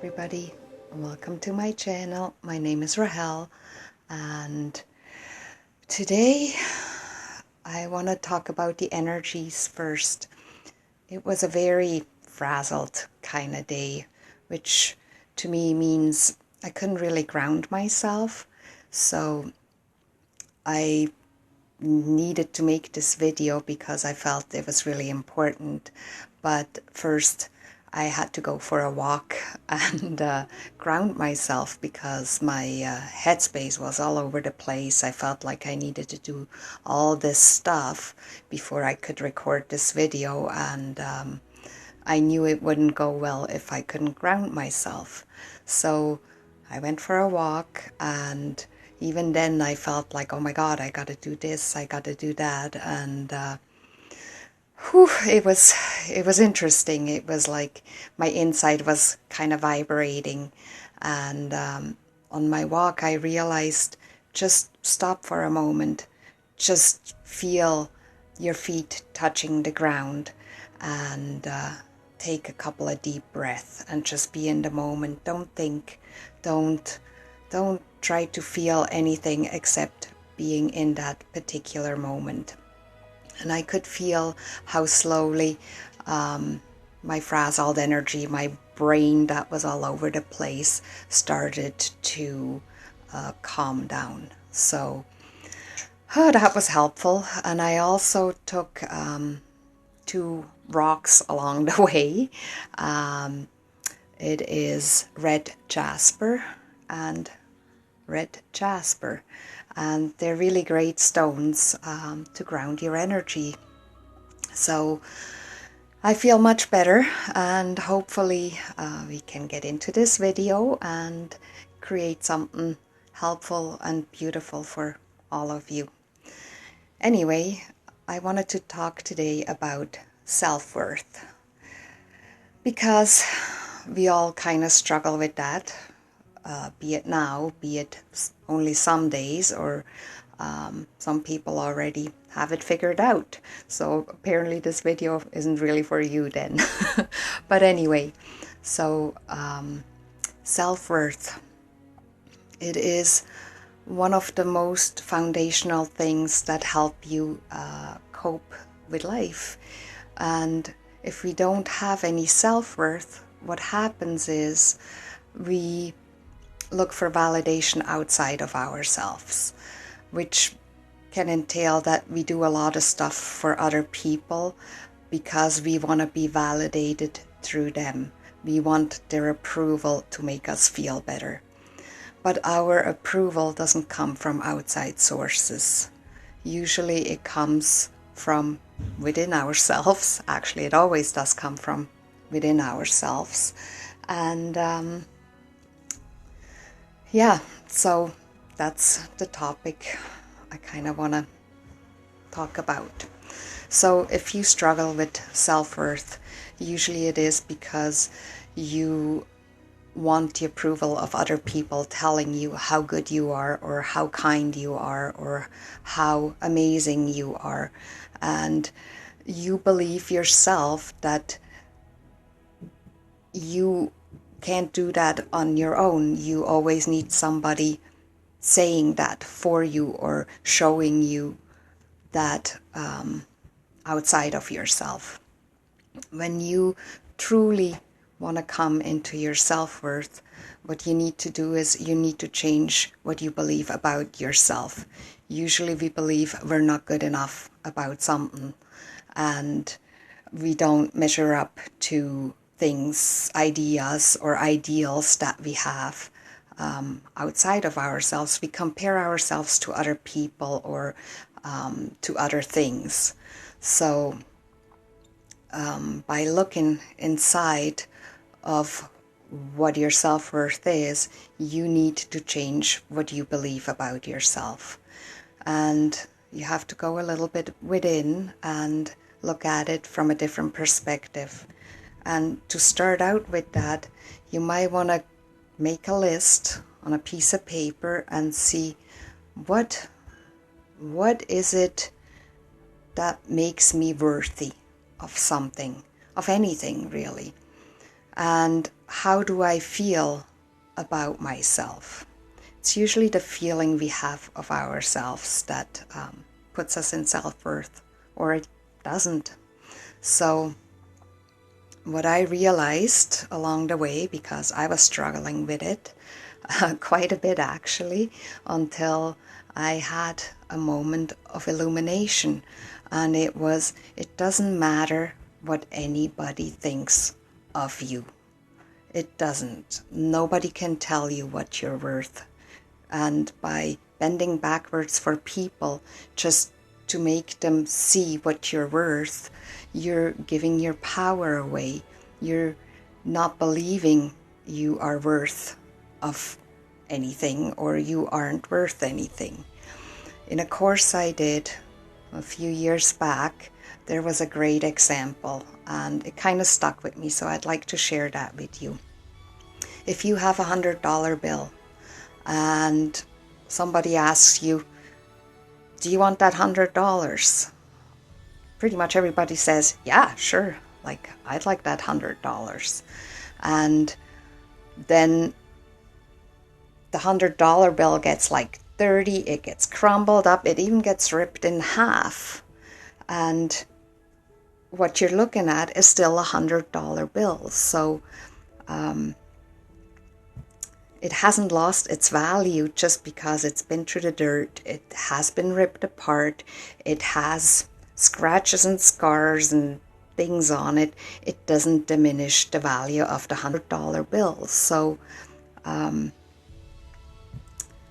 everybody, welcome to my channel. My name is Rahel, and today I want to talk about the energies first. It was a very frazzled kind of day, which to me means I couldn't really ground myself, so I needed to make this video because I felt it was really important. But first I had to go for a walk and ground myself because my headspace was all over the place. I felt like I needed to do all this stuff before I could record this video, and I knew it wouldn't go well if I couldn't ground myself. So I went for a walk, and even then I felt like, oh my God, I gotta do this, I gotta do that, and it was interesting. It was like my inside was kind of vibrating, and on my walk I realized, just stop for a moment, just feel your feet touching the ground, and take a couple of deep breaths and just be in the moment. Don't think, don't try to feel anything except being in that particular moment. And I could feel how slowly my frazzled energy, my brain that was all over the place, started to calm down. So that was helpful. And I also took 2 rocks along the way. It is red jasper and red jasper, and they're really great stones to ground your energy. So I feel much better, and hopefully we can get into this video and create something helpful and beautiful for all of you. Anyway, I wanted to talk today about self-worth, because we all kind of struggle with that. Be it now, be it only some days, or some people already have it figured out. So apparently this video isn't really for you then. But anyway, so self-worth. It is one of the most foundational things that help you cope with life. And if we don't have any self-worth, what happens is we look for validation outside of ourselves, which can entail that we do a lot of stuff for other people because we want to be validated through them. We want their approval to make us feel better. But our approval doesn't come from outside sources. Usually it comes from within ourselves. Actually, it always does come from within ourselves. And yeah, so that's the topic I kind of want to talk about. So if you struggle with self-worth, usually it is because you want the approval of other people telling you how good you are, or how kind you are, or how amazing you are. And you believe yourself that you can't do that on your own. You always need somebody saying that for you, or showing you that outside of yourself. When you truly want to come into your self-worth, what you need to do is you need to change what you believe about yourself. Usually we believe we're not good enough about something, and we don't measure up to things, ideas, or ideals that we have outside of ourselves. We compare ourselves to other people, or to other things. So by looking inside of what your self-worth is, you need to change what you believe about yourself. And you have to go a little bit within and look at it from a different perspective. And to start out with that, you might want to make a list on a piece of paper and see what is it that makes me worthy of something, of anything really. And how do I feel about myself? It's usually the feeling we have of ourselves that puts us in self-worth, or it doesn't. So what I realized along the way, because I was struggling with it quite a bit actually, until I had a moment of illumination, and it doesn't matter what anybody thinks of you. It doesn't. Nobody can tell you what you're worth. And by bending backwards for people just to make them see what you're worth, you're giving your power away. You're not believing you are worth of anything, or you aren't worth anything. In a course I did a few years back, there was a great example, and it kind of stuck with me, so I'd like to share that with you. If you have $100 bill and somebody asks you, do you want that $100? Pretty much everybody says, yeah, sure, like I'd like that $100. And then the $100 bill gets like 30, it gets crumbled up, it even gets ripped in half. And what you're looking at is still $100 bill. So it hasn't lost its value just because it's been through the dirt. It has been ripped apart. It has scratches and scars and things on it. It doesn't diminish the value of the $100 bill. So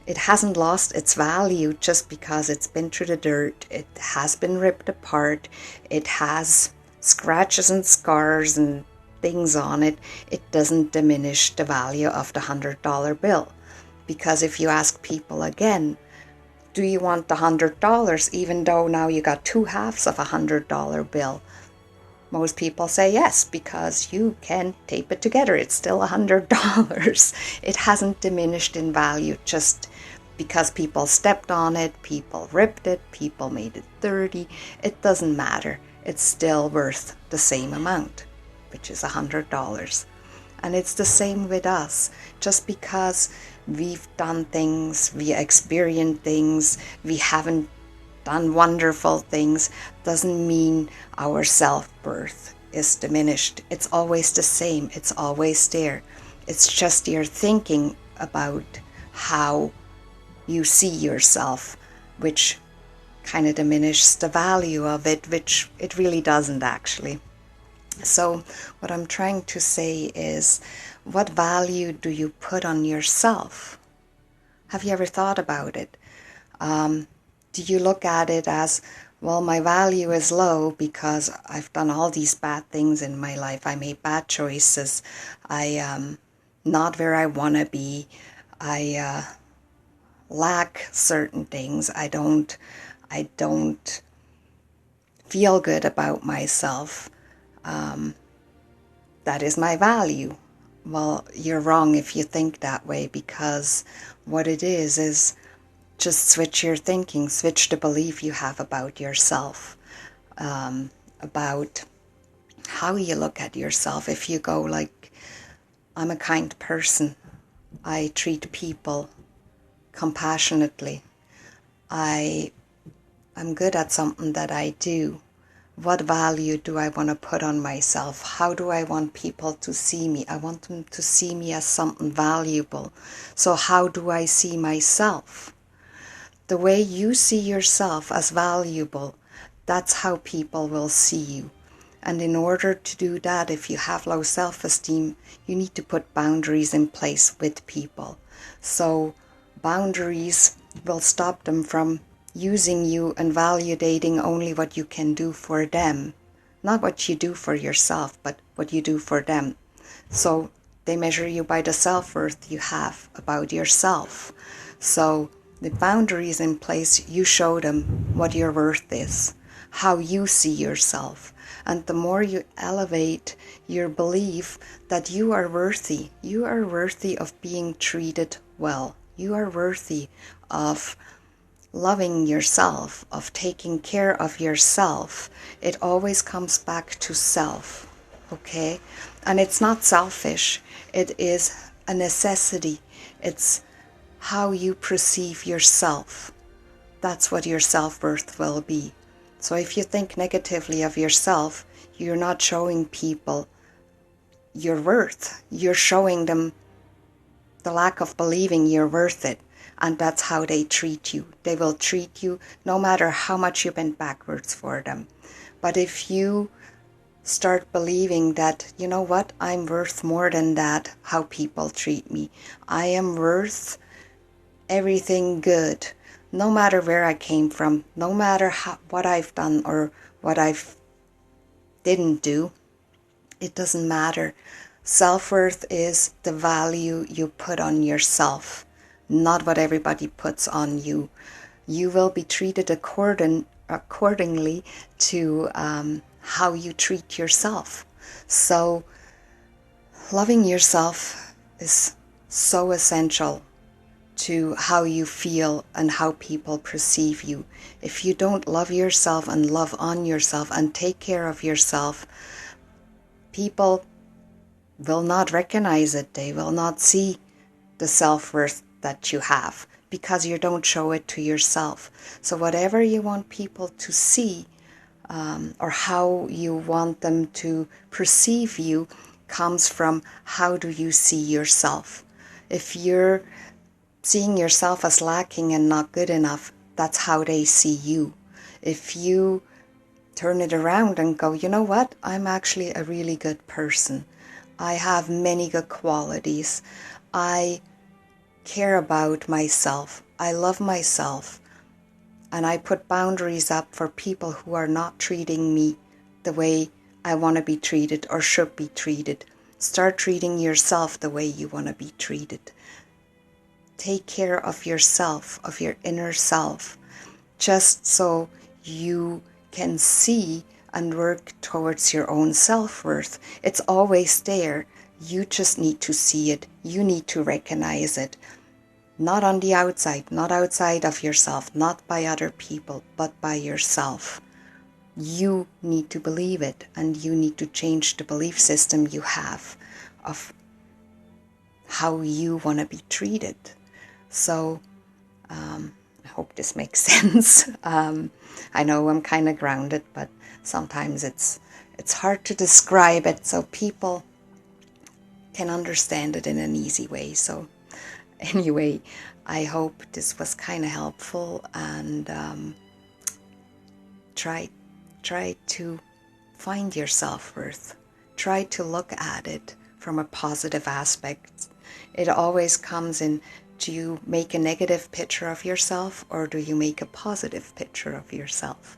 it hasn't lost its value just because it's been through the dirt. It has been ripped apart. It has scratches and scars and things on it. It doesn't diminish the value of the $100 bill. Because if you ask people again, do you want the $100, even though now you got two halves of a $100 bill? Most people say yes, because you can tape it together. It's still $100. It hasn't diminished in value just because people stepped on it, people ripped it, people made it dirty. It doesn't matter. It's still worth the same amount, which is $100. And it's the same with us. Just because we've done things, we experienced things, we haven't done wonderful things, doesn't mean our self-worth is diminished. It's always the same. It's always there. It's just your thinking about how you see yourself, which kind of diminishes the value of it, which it really doesn't actually. So what I'm trying to say is, what value do you put on yourself? Have you ever thought about it? Do you look at it as, well, my value is low because I've done all these bad things in my life. I made bad choices. I am not where I want to be. I lack certain things. I don't feel good about myself. That is my value. Well, you're wrong if you think that way, because what it is just switch your thinking, switch the belief you have about yourself, about how you look at yourself. If you go like, I'm a kind person, I treat people compassionately, I'm good at something that I do. What value do I want to put on myself? How do I want people to see me? I want them to see me as something valuable. So how do I see myself? The way you see yourself as valuable, that's how people will see you. And in order to do that, if you have low self-esteem, you need to put boundaries in place with people. So boundaries will stop them from using you and validating only what you can do for them. Not what you do for yourself, but what you do for them. So they measure you by the self-worth you have about yourself. So the boundaries in place, you show them what your worth is, how you see yourself. And the more you elevate your belief that you are worthy of being treated well. You are worthy of loving yourself, of taking care of yourself. It always comes back to self, okay? And it's not selfish. It is a necessity. It's how you perceive yourself. That's what your self-worth will be. So if you think negatively of yourself, you're not showing people your worth. You're showing them the lack of believing you're worth it. And that's how they treat you. They will treat you no matter how much you bend backwards for them. But if you start believing that, you know what, I'm worth more than that, how people treat me. I am worth everything good, no matter where I came from, no matter what I've done or what I didn't do. It doesn't matter. Self-worth is the value you put on yourself, not what everybody puts on you. You will be treated accordingly to how you treat yourself. So loving yourself is so essential to how you feel and how people perceive you. If you don't love yourself and love on yourself and take care of yourself, people will not recognize it. They will not see the self-worth that you have because you don't show it to yourself. So whatever you want people to see or how you want them to perceive you comes from how do you see yourself. If you're seeing yourself as lacking and not good enough, that's how they see you. If you turn it around and go, you know what, I'm actually a really good person. I have many good qualities. I care about myself. I love myself. And I put boundaries up for people who are not treating me the way I want to be treated or should be treated. Start treating yourself the way you want to be treated. Take care of yourself, of your inner self, just so you can see and work towards your own self-worth. It's always there. You just need to see it. You need to recognize it. Not on the outside, not outside of yourself, not by other people, but by yourself. You need to believe it, and you need to change the belief system you have of how you want to be treated. So, I hope this makes sense. I know I'm kind of grounded, but sometimes it's hard to describe it so people can understand it in an easy way. So anyway, I hope this was kind of helpful, and try to find your self-worth. Try to look at it from a positive aspect. It always comes in, do you make a negative picture of yourself or do you make a positive picture of yourself?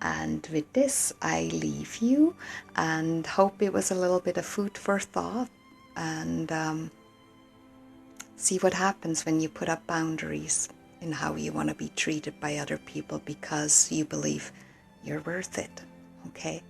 And with this, I leave you and hope it was a little bit of food for thought, and see what happens when you put up boundaries in how you want to be treated by other people because you believe you're worth it. Okay?